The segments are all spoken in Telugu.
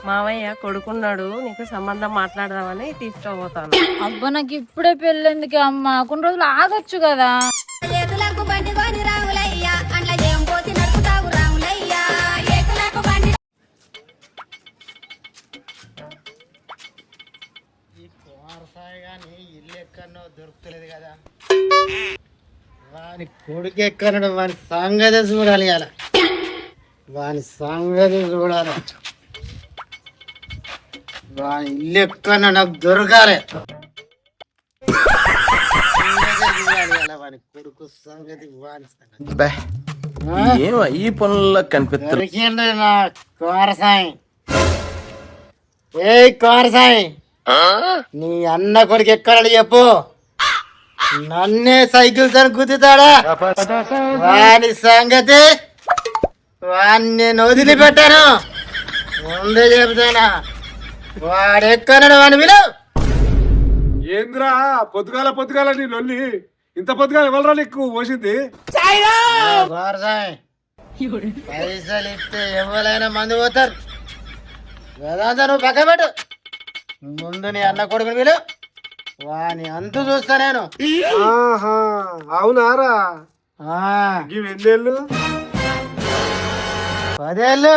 మావయ్య కొడుకున్నాడు, నీకు సంబంధం మాట్లాడదామని తీసుకుపోతాను. అబ్బా నాకు ఇప్పుడే పెళ్ళెందుకు అమ్మ, కొన్ని రోజులు ఆగొచ్చు కదా. ఇల్లు ఎక్కడో దొరుకుతలేదు కదా, వాని కొడుకు ఎక్కడో వాని సంగతి చూడాలి కదా, వాని సంగతి చూడాలి. వాని ఇల్లు ఎక్కడో నాకు దొరకాలి, వాని కొడుకు సంగతి వాని ఈ పనుల్లో కనిపిస్తుంది. దొరికింది నా కోరసాయి. ఏ కోరసాయి, నీ అన్న కొడుకు ఎక్కడాడు చెప్పు, నన్నే సైకిల్ తో గుద్దుతాడా? వాని సంగతి వాడిని నేను వదిలిపెట్టాను, ముందే చెబుతానా. వాడెక్కడాడు వాని విలు. ఏంద్రా పొద్దుగాల పొద్దుగాల నీ లొల్లి? ఇంత పొద్దుగాల ఎవరు నీకు పోసింది? పైసలు ఇస్తే ఎవరైనా మందు పోతారు కదా, నువ్వు పక్క పెట్టు. ముందు నీ అన్న కొడుకుని వీలు, వాని అంతు చూస్తా నేను. అవునారా? ఎన్నేళ్ళు? 10 ఏళ్ళు.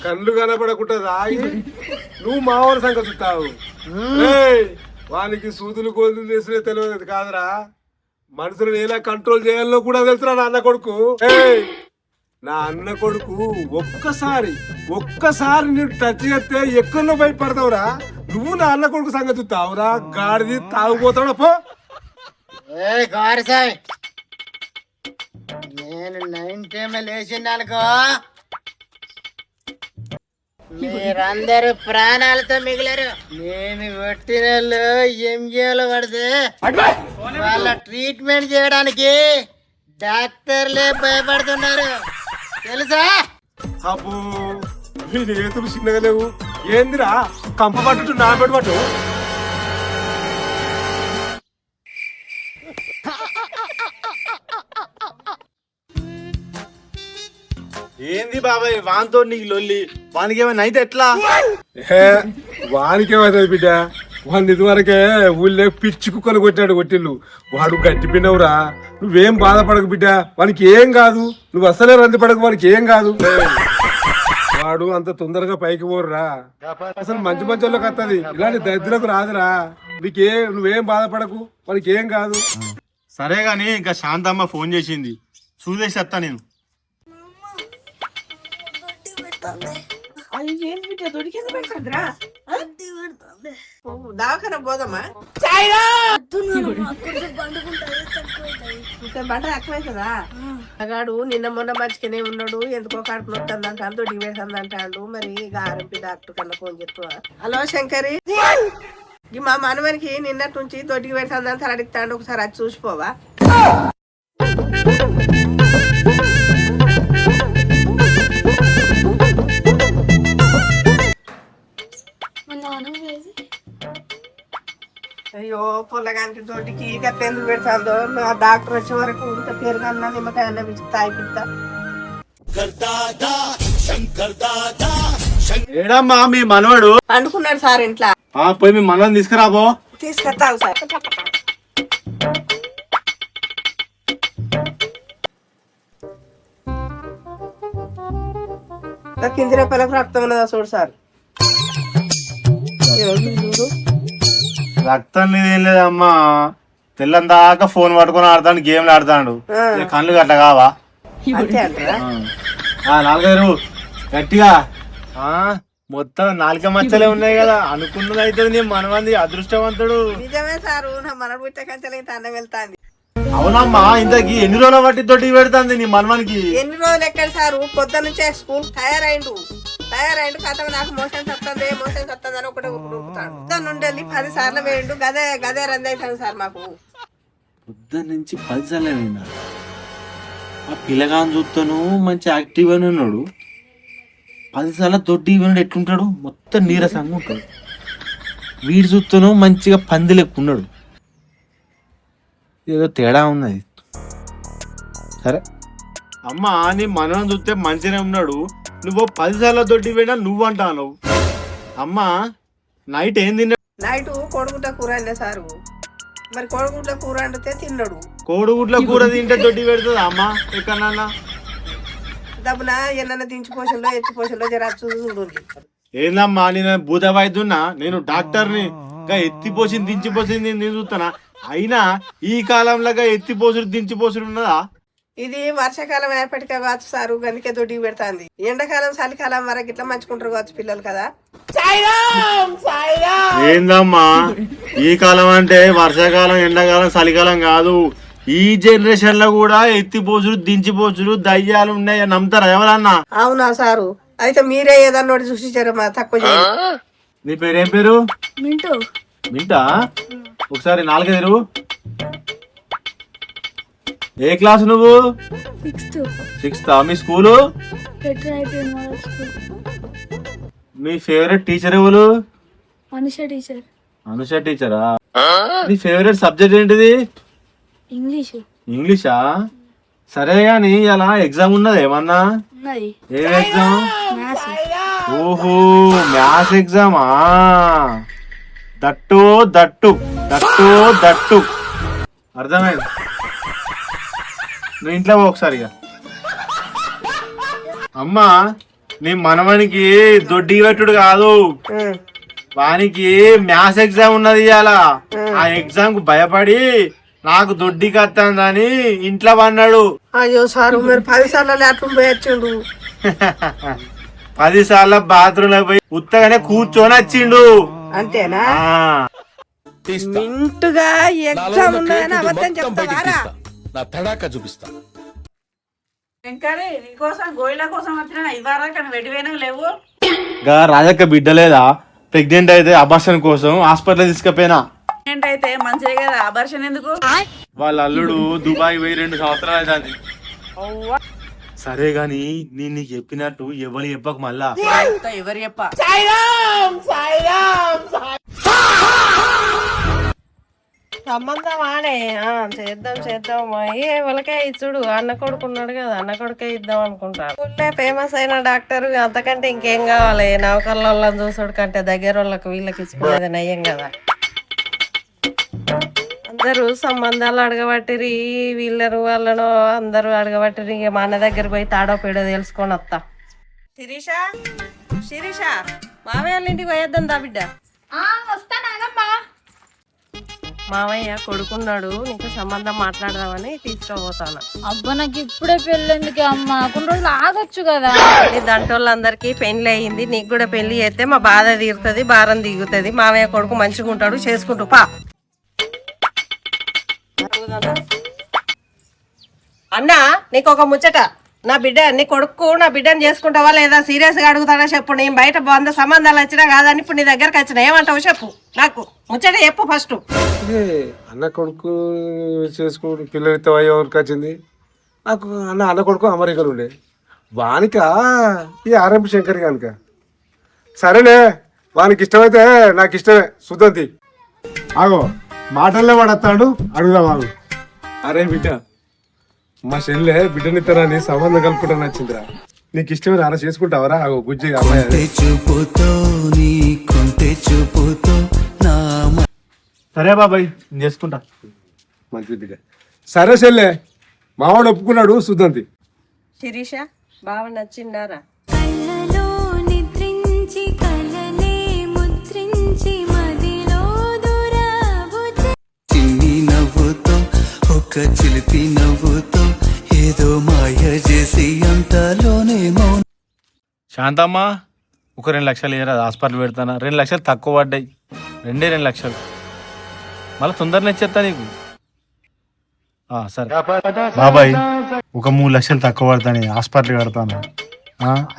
కళ్ళు కనపడకుండా రాగి నువ్వు మామూలు సంగతి చూస్తావు. వానికి సూదులు గోధులు చేసినే తెలియదు కాదురా, మనుషులను ఎలా కంట్రోల్ చేయాలో కూడా తెలుసురా నా అన్న కొడుకు. నా అన్న కొడుకు ఒక్కసారి నేను టచ్ చేస్తే ఎక్కడో భయపడతావురా. నువ్వు నా అన్న కొడుకు సంగతి చూస్తావురా, గాడిది తాగుపోతాడు పో. నేను 9 టైమ్ లేచిందనుకో, మీరందరూ ప్రాణాలతో మిగిలారు. నేను పెట్టిన ఎంజీలో పడితే వాళ్ళ ట్రీట్మెంట్ చేయడానికి డాక్టర్లే భయపడుతున్నారు తెలుసా? అబ్బో నేను ఏతులు చిన్నగా లేవు. ఏందిరా కంప పట్టు నా పెట్టి పట్టు. ఏంది బాబాయ్ వానితో నీకు లొల్లి? వానికి ఏమైనా అయితే ఎట్లా? వానికేమవుతుంది బిడ్డ, వాడిని ఇదివరకే ఊళ్ళో పిచ్చి కుక్కలు కొట్టిళ్ళు. వాడు గట్టిపోయినవురా, నువ్వేం బాధపడకు బిడ్డ, వానికి ఏం కాదు. నువ్వు అసలే రంది పడకు, వానికి ఏం కాదు. వాడు అంత తొందరగా పైకి పోరురా, అసలు మంచి మంచి వాళ్ళకి వస్తుంది, ఇలాంటి దరిద్రకు రాదురా. నువ్వేం బాధపడకు, వానికి ఏం కాదు. సరే గాని ఇంకా శాంతమ్మ ఫోన్ చేసింది, చూసేసి వస్తా నేను. దావకన పోదమ్మా, బంట తక్కువైతుందా? అగాడు నిన్న మొన్న మంచిగానే ఉన్నాడు, ఎందుకో కడుపు నొత్తంది అంటాను, దొడ్డికి పెడుతుంది అంటాడు. మరి ఆర్ఎంపీ డాక్టర్ కన్నా ఫోన్ చెప్తా. హలో శంకరి, మా మనవనికి నిన్నటి నుంచి దొడ్డికి పెడుతుందని తరడిస్తాడు, ఒకసారి అది చూసిపోవా? అయ్యో పొల్లగానికి దొడ్డికి గట్ల ఎందుకు పెడతాందో, నా డాక్టర్ వచ్చే వరకు ఇంత పెరుగన్నా నిమ్మకాయ అన్న పిచ్చి తాగిపిస్తా. ఏడమ్మా మీ మనవడు? పండుకున్నాడు సార్ ఇంట్లో. పోయి మీ మనవని తీసుకురాబో. తీసుకొస్తావు సార్. కింది రేపలకు రక్తం ఉన్నదా చూడు సార్. రక్తం లేదు ఏం లేదమ్మా, తెల్లం దాకా ఫోన్ పట్టుకొని ఆడతాడు, గేమ్లు ఆడతాడు. కళ్ళు గట్ల కావా? అంతే అంటారా? 4 గట్టిగా మొత్తం 4 మచ్చలే ఉన్నాయి కదా, అనుకున్నది అయితే నీ మనమంది అదృష్టవంతుడు. నిజమే సారు, నా మన పుట్ట కంచెలు ఇంత అన్న వెళ్తాంది. అవునమ్మా, ఇంతకి ఎన్ని రోజుల బట్టి తోటి పెడుతుంది నీ మనవానికి? ఎన్ని రోజులు ఎక్కడ సారు, పొద్దు నుంచే స్కూల్ తయారైండు కథ. నాకు మోషన్స్ వస్తుంది అని ఒకటే ఊపుతాడు. పొద్దున్న నుండి 10 సార్లు వేయండు, గదే రంది అవుతుంది సార్ మాకు. పొద్దున్న నుంచి 10 సార్లు వేయండి. ఆ పిల్లగాని చూస్తాను మంచి యాక్టివ్ అని ఉన్నాడు, 10 సార్లు దొడ్డి ఇవ్వడు ఎట్లుంటాడు, మొత్తం నీరసంగా ఉంటాడు. వీడు చూస్తాను మంచిగా పంది లెక్క ఉన్నాడు, ఏదో తేడా ఉన్నది. సరే అమ్మ, నీ మనం చూస్తే మంచిగానే ఉన్నాడు, నువ్వు 10 సార్లు దొడ్డి పోయినా నువ్వు అంటావు. అమ్మా నైట్ ఏం తిన్నా? నైట్ కోడిగుడ్ల కూర అండే సారు. మరి కోడిగుడ్ల కూర వండితే తిన్నాడు. కోడిగుడ్ల కూర తింటే దొడ్డి పెడుతుంది అమ్మా ఎక్కడన్నా? దబ్బున ఎన్న దించిపోషన్లో ఎత్తిపోషన్లో జర చూడు. ఏందమ్మా నేను భూత వైద్యున్నా, నేను డాక్టర్ని. గా ఎత్తిపోసింది దించిపోసింది నేను చూస్తానా? అయినా ఈ కాలంలో ఎత్తిపోసుడు దించిపోసుడు ఉన్నదా? ఇది వర్షాకాలం ఏపటికే కావచ్చు సారు, గందుకే దొడ్డికి పెడతాంది. ఎండాకాలం చలికాలం వరకు ఇట్లా మంచుకుంటారు కావచ్చు పిల్లలు కదా. ఏందమ్మా ఈ కాలం అంటే వర్షాకాలం ఎండాకాలం చలికాలం కాదు. ఈ జనరేషన్ లో కూడా ఎత్తిపోసుడు దించిపోసుడు దయ్యాలు ఉన్నాయి నమ్ముతారా ఎవరన్నా? అవునా సారు, అయితే మీరే ఏదన్నా ఒకటి చూసి జరమా తక్కువ చేయండి. నీ పేరేం పేరు? మింటూ మింటా? ఒకసారి నాలుగే తెరువు. ఏ క్లాస్ నువ్వు? 6th. 6th. మీ స్కూలు? మీ ఫేవరెట్ టీచర్ ఎవరు? అనుష టీచర్. అనుష టీచరా? నీ ఫేవరెట్ సబ్జెక్ట్ ఏంటిది? ఇంగ్లీష్. ఇంగ్లీషా? సరే గాని అలా ఎగ్జామ్ ఉన్నది ఏమన్నా? ఉన్నది. ఏ ఎగ్జామ్? మ్యాథ్స్. ఓహో మ్యాథ్స్ ఎగ్జామా? దట్టు దట్టు దట్టు దట్టు అర్థమైంది. నువ్వు ఇంట్లో పో ఒకసారి. అమ్మా నీ మనవనికి దొడ్డి పెట్టుడు కాదు, వానికి మ్యాథ్స్ ఎగ్జామ్ ఉన్నది ఇవాళ. ఆ ఎగ్జామ్ కు భయపడి నాకు దొడ్డికి వస్తుందని ఇంట్లో పన్నాడు. అయ్యో సారు, మీరు 10 సార్లు లాట్రూమ్ పోయి వచ్చిండు. 10 సార్లు బాత్రూమ్ లో పోయి ఉత్తగానే కూర్చొని వచ్చిండు. అంతేనా? ఆ మింటుగా ఎగ్జామ్ ఉన్నదని అబద్ధం చెప్తావారా? నా తడాక చూపిస్తా. వెంకరే నీకోసం గోయిల కోసం వచ్చిన ఇవారా కానీ వెడివేనం లేవు. గా రాజక్క బిడ్డ లేదా? ప్రెగ్నెంట్ అయితే అబార్షన్ కోసం హాస్పిటల్ తీసుకుపోయినా. ఏంటైతే మంచిదే కదా, అబర్షన్ ఎందుకు? వాళ్ళ అల్లుడు దుబాయ్ పోయి 2 సంవత్సరాలు అవుతుంది. సరే గాని నేను నీకు చెప్పినట్టు ఎవరు చెప్పకు మళ్ళా. ఎవరు చెప్ప? సంబంధం ఆనే చేద్దాం చేద్దాం. వాళ్ళకే ఇచ్చుడు. అన్న కొడుకున్నాడు కదా, అన్న కొడుకే ఇద్దాం అనుకుంటారు. ఊళ్ళే ఫేమస్ అయిన డాక్టర్, అంతకంటే ఇంకేం కావాలి? నౌకర్ల వాళ్ళని చూసుడు కంటే దగ్గర వాళ్ళకి వీళ్ళకి ఇచ్చుకునేది నయ్యం కదా. అందరూ సంబంధాలు అడగబట్టిరి, వీళ్ళను వాళ్ళను అందరూ అడగబట్టిరి. ఇక మా అన్న దగ్గర పోయి తాడో పేడో తెలుసుకొని వస్తా. శిరీష, శిరీష, మావయ్య వాళ్ళ ఇంటికి పోయేద్దాం దా బిడ్డ. మావయ్య కొడుకున్నాడు, నీకు సంబంధం మాట్లాడదామని తీసుకుపోతాను. అబ్బా నాకు ఇప్పుడే పెళ్ళెందుకు అమ్మా, కొన్ని రోజులు ఆగొచ్చు కదా. దంటోళ్ళందరికీ పెళ్లి అయ్యింది, నీకు కూడా పెళ్లి చేస్తే మా బాధ తీరుతుంది, భారం దిగుతుంది. మావయ్య కొడుకు మంచిగా ఉంటాడు, చేసుకుంటూ పా. అన్నా నీకు ఒక ముచ్చట. నా బిడ్డ, నీ కొడుకు నా బిడ్డని చేసుకుంటావా లేదా? సీరియస్ గా అడుగుతాడా చెప్పు. నేను బయట 100 సంబంధాలు వచ్చినా కాదని ఇప్పుడు నీ దగ్గరకు వచ్చిన, ఏమంటావు చెప్పు? నాకు ముచ్చట చెప్పు ఫస్ట్. అన్న కొడుకు చేసుకోడు పిల్లలతో ఎవరికి వచ్చింది? నాకు అన్న కొడుకు అమెరికాలో ఉండే వానిక ఈ ఆర్ఎంపి శంకర్ కనుక. సరేలే, వానికి ఇష్టమైతే నాకు ఇష్టమే, సుతంతి. ఆగో మాటల్లో వాడతాడు, అడుగుదాం ఆగు. అరే బిడ్డ, మా చెల్లె బిడ్డనిత్తనాన్ని సంబంధం కలుపుకుంటాను వచ్చిందిరా. నీకు ఇష్టమే అలా చేసుకుంటావరా? ఆగో బుజ్జి అమ్మాయి. సరే బాబాయ్ నేను చేసుకుంటా. మంచి బిడ్డ. సరే చెల్లె, మావాడు ఒప్పుకున్నాడు, సుతంతి. శిరీష బావ నచ్చిండారా? చిన్ని నవ్వుతో ఒక చిలిపి నవ్వుతో ఏదో మాయ చేసి అంతలోనే మౌనం. శాంతమ్మ ఒక 2 లక్షలు ఇయ్యరా, హాస్పిటల్ పెడతానా. 2 లక్షలు తక్కువ పడ్డాయి, 2 లక్షలు మళ్ళీ తొందరనే ఇచ్చేస్తా నీకు. సరే బాబాయ్, ఒక 3 లక్షలు తక్కువ పడతాను, హాస్పిటల్ కడతాను.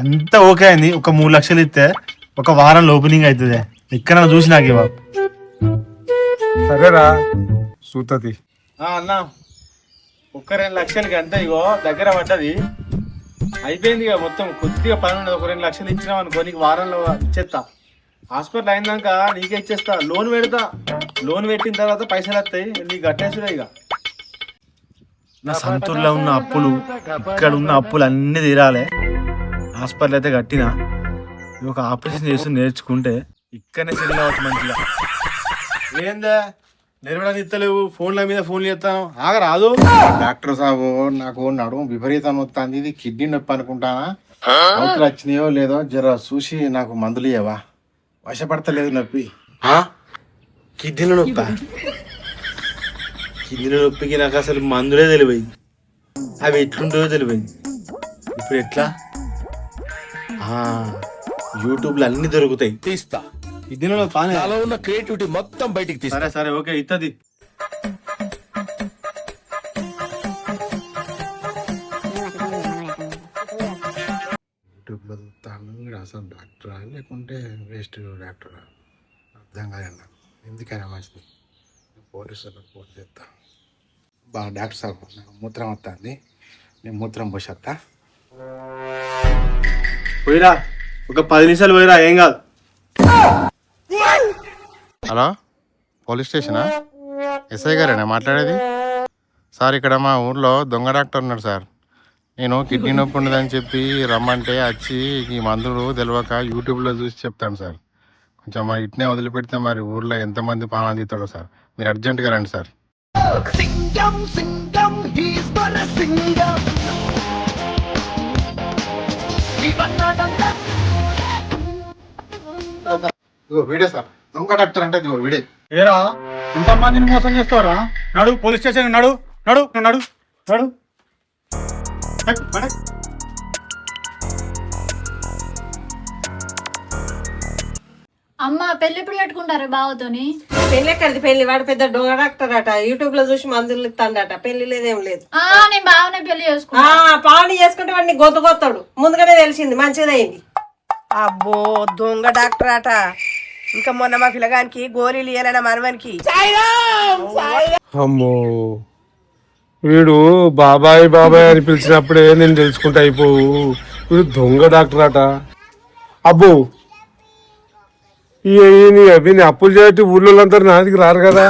అంతా ఓకే అయింది. ఒక 3 లక్షలు ఇస్తే ఒక వారంలో ఓపెనింగ్ అవుతుంది. ఇక్కడ చూసి నాకు ఇవ్వ. సరేరా సూతతి. అన్నా ఒక్క 2 లక్షలకి అంతే, ఇగో దగ్గర పడ్డది, అయిపోయింది ఇక మొత్తం. కొద్దిగా పని ఉండదు. ఒక 2 లక్షలు ఇచ్చినాం అనుకో, నీకు వారంలో ఇచ్చేస్తా. హాస్పిటల్ అయినాక నీకే ఇచ్చేస్తా. లోన్ పెడతా, లోన్ పెట్టిన తర్వాత పైసలు వస్తాయి, నీకు కట్టేసుడే. ఇక నా సంతూర్లో ఉన్న అప్పులు, ఇక్కడ ఉన్న అప్పులు అన్నీ తీరాలి. హాస్పిటల్ అయితే కట్టినా, ఒక ఆపరేషన్ చేసి నేర్చుకుంటే ఇక్కడనే సెటిల్ అవ్వచ్చు మంచిగా. ఏందా నిలబడని ఇస్తలేవు, ఫోన్ల మీద ఫోన్లు చేస్తాను, ఆగరాదు. డాక్టర్ సాబు నాకు నడుము విపరీతం వస్తుంది, ఇది కిడ్నీ నొప్పి అనుకుంటానా, అవతలు వచ్చినాయో లేదో జర చూసి నాకు మందులు ఇవ్వవా, వశపడతలేదు నొప్పి. కిడ్నీలో నొప్పి, కిడ్నీలో నొప్పికి నాకు అసలు మందులే తెలిపోయింది, అవి ఎట్లుంటుందో తెలిపోయింది. ఇప్పుడు ఎట్లా? యూట్యూబ్లో అన్ని దొరుకుతాయి, తీస్తా. కిడ్నీలో నొప్పి. నాలో ఉన్న క్రియేటివిటీ మొత్తం బయటికి తీస్తా. సరే సరే ఓకే ఇత్తది. యూట్యూబ్లో తమిళ అసలు డాక్టరా లేకుంటే వేస్ట్ డాక్టరా అర్థం కాదన్న, ఎందుకైనా మంచిది పోలీసులకు ఫోన్ చేస్తా. బాగా డాక్టర్ సాబు నాకు మూత్రం వస్తుంది, నేను మూత్రం పోసేస్తా. పోయిరా, ఒక 10 నిమిషాలు పోయిరా, ఏం కాదు. Hello, police స్టేషనా? ఎస్ఐ గారేనా మాట్లాడేది? సార్ ఇక్కడ మా ఊర్లో దొంగ డాక్టర్ ఉన్నాడు సార్, నేను కిడ్నీ నొప్పి ఉండదని చెప్పి రమ్మంటే వచ్చి ఈ మందులు తెలియక యూట్యూబ్లో చూసి చెప్తాను సార్. కొంచెం మా ఇట్నే వదిలిపెడితే మరి ఊర్లో ఎంతమంది పానం తీస్తాడో సార్, మీరు అర్జెంటుగా రండి సార్. వీడే సార్ దొంగ డాక్టర్ అంటే వీడే. ఏరా ఎంతమందిని మోసం చేస్తావరా? నడు పోలీస్ స్టేషన్, నడు నడు నడు నడు. అమ్మ పెళ్లి ఎప్పుడు కట్టుకుంటారు బావతోని? పెళ్లి ఎక్కడిది పెళ్లి, వాడు పెద్ద డొంగ డాక్టర్ అట, యూట్యూబ్ లో చూసి మందులు ఇస్తాడట, పెళ్లి లేదేం లేదు. నేను బావనే పెళ్లి చేసుకున్నా. పావని చేసుకుంటే వాడిని గొత్తగొత్తాడు, ముందుగానే తెలిసింది, మంచిదైంది. అబ్బో దొంగ డాక్టర్ అట. ఇంకా మొన్న మా పిల్లగానికి గోళీలు ఇయ్యాలన్న మనవనికి. అమ్మో, వీడు బాబాయ్ బాబాయ్ అని పిలిచినప్పుడే నేను తెలుసుకుంటే అయిపోవు, వీడు దొంగ డాక్టర్ అట. అబ్బో, వీని అప్పులు చేయటి ఊళ్ళో అందరు నా దగ్గర రారు కదా.